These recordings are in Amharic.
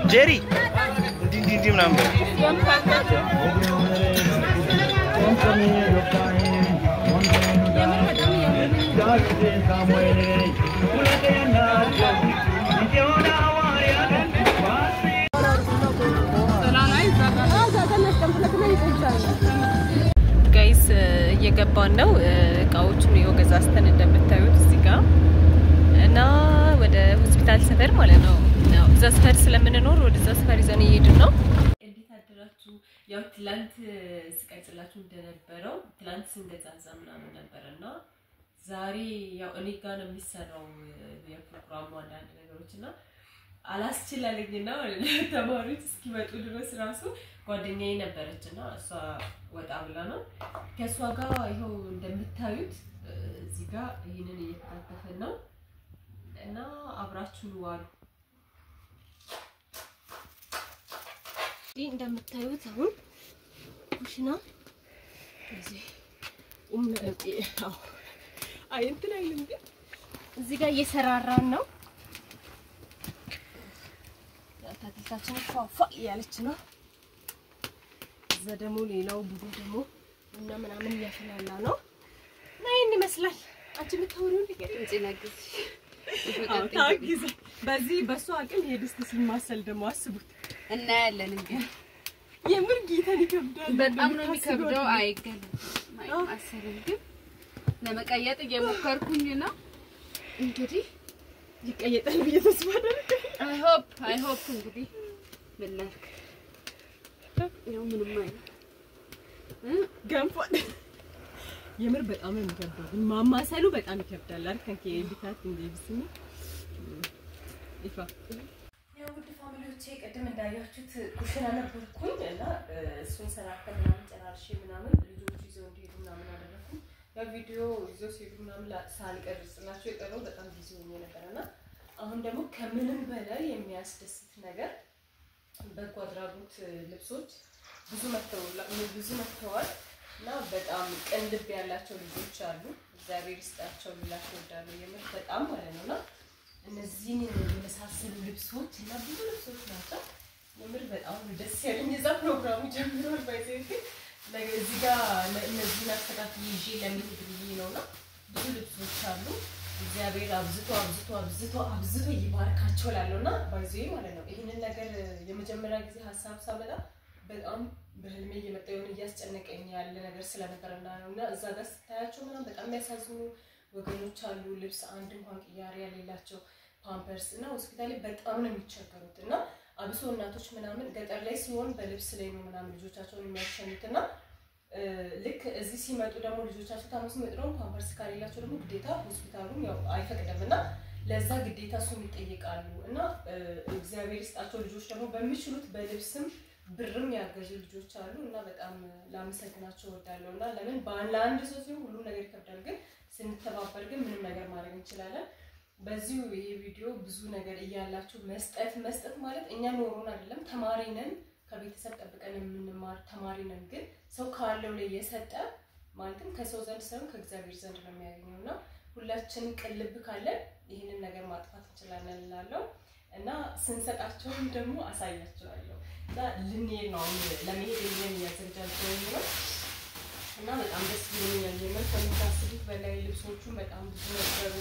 Jerry di number guys እየገባን ነው እቃዎቹን ይወገዛስተን እንደምታዩት እዚህ ጋር እና ወደ ሆስፒታል ሰፈር ማለት ነው እዛ ሰፈር ስለምንኖር ወደ እዛ ሰፈር ይዘን እየሄድን ነው እንዴት አደራችሁ ያው ትላንት ስቀርጽላችሁ እንደነበረው ትላንት ስንገዛዛ ምናምን ነበርና ዛሬ ያው እኔ ጋር ነው የሚሰራው የፕሮግራሙ አንዳንድ ነገሮችና አላስችላለኝና ተማሪዎች እስኪመጡ ድረስ ራሱ ጓደኛዬ ነበረችና እሷ ወጣ ብላ ነው ከሷ ጋር ይሄው እንደምታዩት እዚህ ጋር ይሄንን እየተከተፈ ነው እና አብራችሁ ዋሉ እንደምታዩት አሁን ኩሽና እዚህ እንትን አይልም ግን እዚህ ጋር እየሰራራን ነው ታታታችን ፏፏ ያለች ነው እዛ ደግሞ ሌላው ቡዱ ደግሞ እና ምናምን ያፈላላ ነው ማይን ይመስላል አንቺ ምታወሪው እንዴ ታግዝ በዚህ በሷ አቅም ሄድስት ሲማሰል ደግሞ አስቡት እና ያለን እንዴ የምር ጌታን ይከብዳል በጣም ነው የሚከብደው አይገለም ማይማሰል ግን ለመቀየጥ እየሞከርኩኝ ነው እንግዲህ ይቀየጣል ብዬ ተስፋ አደረኩ I hope እንግዲህ በላክ ያው ምንም አይደል ገንፎ የምር በጣም ነው የሚከብደው ግን ማማሰሉ በጣም ይከብዳል አይደል ከቢታት እንደዚህ ይፋ ያው ውድ ፋሚሊዎቼ ቀደም እንዳያችሁት ኩሽና ነበርኩኝ እና እሱን ሰራከን ምናምን ጨራርሼ ምናምን ልጆቹ ይዘው እንዲሄዱ ምናምን አደረኩኝ ያ ቪዲዮ ይዘው ሲሄዱ ምናምን ሳልቀርጽላችሁ የቀረው በጣም ቢዚ ሆኜ ነበርና አሁን ደግሞ ከምንም በላይ የሚያስደስት ነገር በጎ አድራጎት ልብሶች ብዙ መጥተዋል እና በጣም ቀንድብ ያላቸው ልጆች አሉ እግዚአብሔር ይስጣቸው ልላችሁ ወዳለሁ የምር በጣም ማለት ነውና እነዚህን የመሳሰሉ ልብሶች እና ብዙ ልብሶች ናቸው የምር በጣም ደስ ያለኝ እዛ ፕሮግራሙ ጀምሯል ባይዘይ ነገ እዚህ ጋር እነዚህን አስተካክዬ ይዤ ለመሄድ ብዬ ነውና ብዙ ልብሶች አሉ እግዚአብሔር አብዝቶ ይባርካቸው ላለውና ባይዘይ ማለት ነው ይሄንን ነገር የመጀመሪያ ጊዜ ሐሳብ ሳመጣ በጣም በህልሜ የመጣውን ያስጨነቀኝ ያለ ነገር ስለነበርና ነውና እዛ ጋር ስታያቸው ምናምን በጣም ያሳዝኑ ወገኖች አሉ ልብስ አንድ እንኳን ቅያሬ ያሌላቸው ፓምፐርስ እና ሆስፒታል በጣም ነው የሚቸገሩትና አብሶ እናቶች ምናምን ገጠር ላይ ሲሆን በልብስ ላይ ነው ምናምን ልጆቻቸውን የሚያሸኑትና ልክ እዚህ ሲመጡ ደግሞ ልጆቻቸው ታመስ መጥረው ፓምፐርስ ካሌላቸው ደግሞ ግዴታ ሆስፒታሉም ያው አይፈቅድምና ለዛ ግዴታ እሱን ይጠይቃሉ እና እግዚአብሔር ይስጣቸው ልጆች ደግሞ በሚችሉት በልብስም ብርም ያገዙ ልጆች አሉ እና በጣም ላመሰግናቸው ወዳለውና ለምን ባንላንድ ሰው ሲሆን ሁሉ ነገር ይከብዳል ግን ስንተባበር ግን ምንም ነገር ማድረግ እንችላለን በዚህ ይሄ ቪዲዮ ብዙ ነገር ይያላችሁ መስጠት ማለት እኛ ኖሮን አይደለም ተማሪ ነን ከቤተሰብ ተጠብቀን የምንማር ተማሪ ነን ግን ሰው ካለው ላይ የሰጠ ማለትም ከሰው ዘንድ ሳይሆን ከእግዚአብሔር ዘንድ ነው የሚያገኘውና ሁላችን ቅልብ ካለ ይሄንን ነገር ማጥፋት እንችላለን እላለሁ እና ስንሰጣቸውም ደግሞ አሳያቸዋለሁ እና ልንሄድ ነው ለመሄድ የሚያዘጋጀው ነው እና በጣም ደስ ይለኛል የምር ከምታስቡት በላይ ልብሶቹን በጣም ብዙ ነበሩ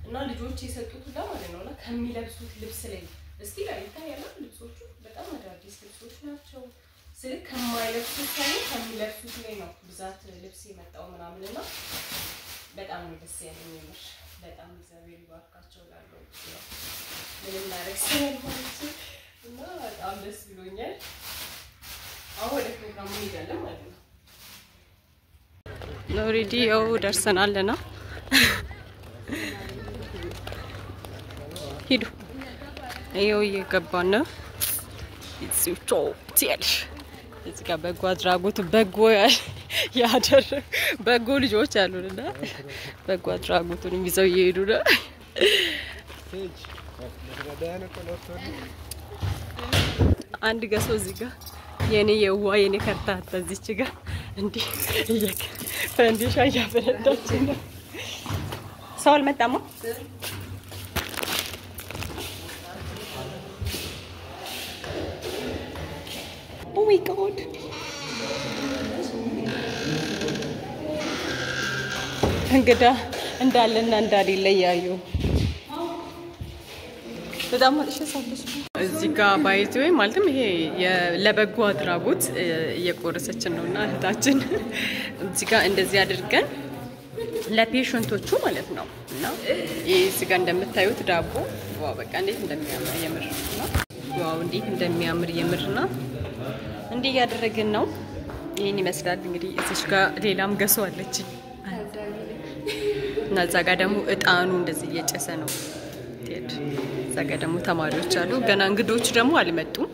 እና ልጆች የሰጡት ማለት ነውና ከሚለብሱት ልብስ ላይ እስቲ ላይ ታያለ ልብሶቹ በጣም አዳዲስ ልብሶች ናቸው ስልክ ከማይለብሱት ሳይሆን ከሚለብሱት ላይ ነው ብዛት ልብስ የመጣው ምናምንና በጣም ደስ ያለኝ የምር በጣም እግዚአብሔር ይባርካቸው ላለው ምንም ማድረግ ስለማይችል እና በጣም ደስ ብሎኛል አሁን ወደ ፕሮግራሙ እንሄዳለን ማለት ነው ኦሬዲ ያው ደርሰናልና ሂዱ ይኸው እየገባን ነው እዚህ ቾቲያልሽ እዚህ ጋር በጎ አድራጎት በጎ ያደረጉ በጎ ልጆች አሉና በጎ አድራጎቱን ይዘው ይሄዱ ነው አንድ ገሶ እዚህ ጋር የኔ የዋየኔ ከርታት በዚች ጋር እንዴ ፈንዲሻ ያፈረዳች ነው ሰው አልመጣማ Oh my god እንግዳ እንዳለና እንዳሌለ ያዩ በጣም ማለት ሰውልሽ እዚህ ጋር ባይት ወይ ማለትም ይሄ ለበጎ አድራጎት እየቆረሰችን ነውና እህታችን እዚህ ጋር እንደዚህ አድርገን ለፔሸንቶቹ ማለት ነው እና እዚህ ጋር እንደምታዩት ዳቦ ዋው በቃ እንዴት እንደሚያምር የምርና ዋው እንዴት እንደሚያምር የምርና እንዴ ያደረግን ነው ይሄን ይመስላል እንግዲህ እዚህ ጋር ሌላም ገሶ አለች እና እዛ ጋር ደግሞ እጣኑ እንደዚህ እየጨሰ ነው ቴድ እዛ ጋር ደግሞ ተማሪዎች አሉ ገና እንግዶች ደግሞ አልመጡም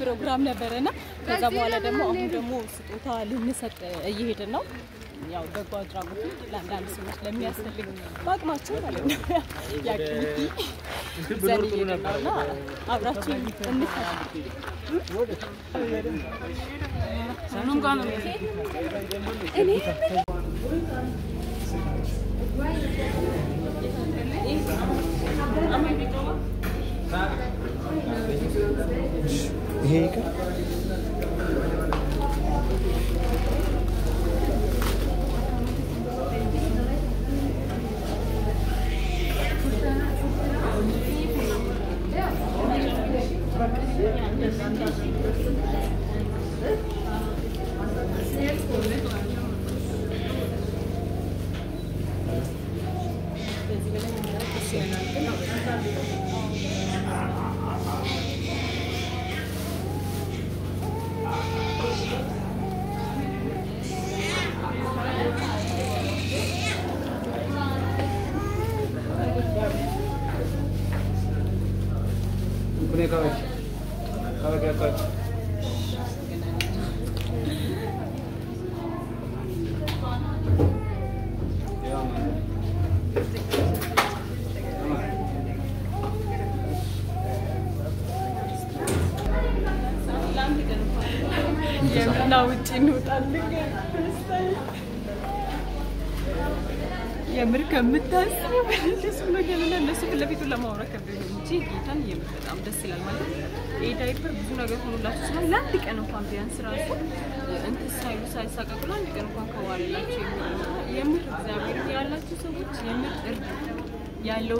ፕሮግራም ነበርና ከዛ በኋላ ደግሞ አሁን ደግሞ ስጦታ ልንሰጥ እየሄድን ነው ያው በጎ አድራጎት ለአንዳንድ ሰዎች ለሚያስፈልግ ባቅማቸው ማለት ነው ያክቲ ዘንይና አብራችሁ እንፈታለን ሰኑም ጋር ነው እኔ ይሄ የምር ከምታስቡ በለስ ነገር ለነሱ ለፊቱ ለማውራት ከብዶኝ እንጂ ጌታን የምር በጣም ደስ ይላል ማለት ይሄ ዳይፐር ብዙ ነገር ሆኖላችሁ ስለሆነ ለአንድ ቀን እንኳን ቢያንስ ራሱ እንትን ሳይሳቀቁ ለአንድ ቀን እንኳን ከዋላችሁ የምር እግዚአብሔር ያላችሁ ሰዎች የምር እርድ ያለው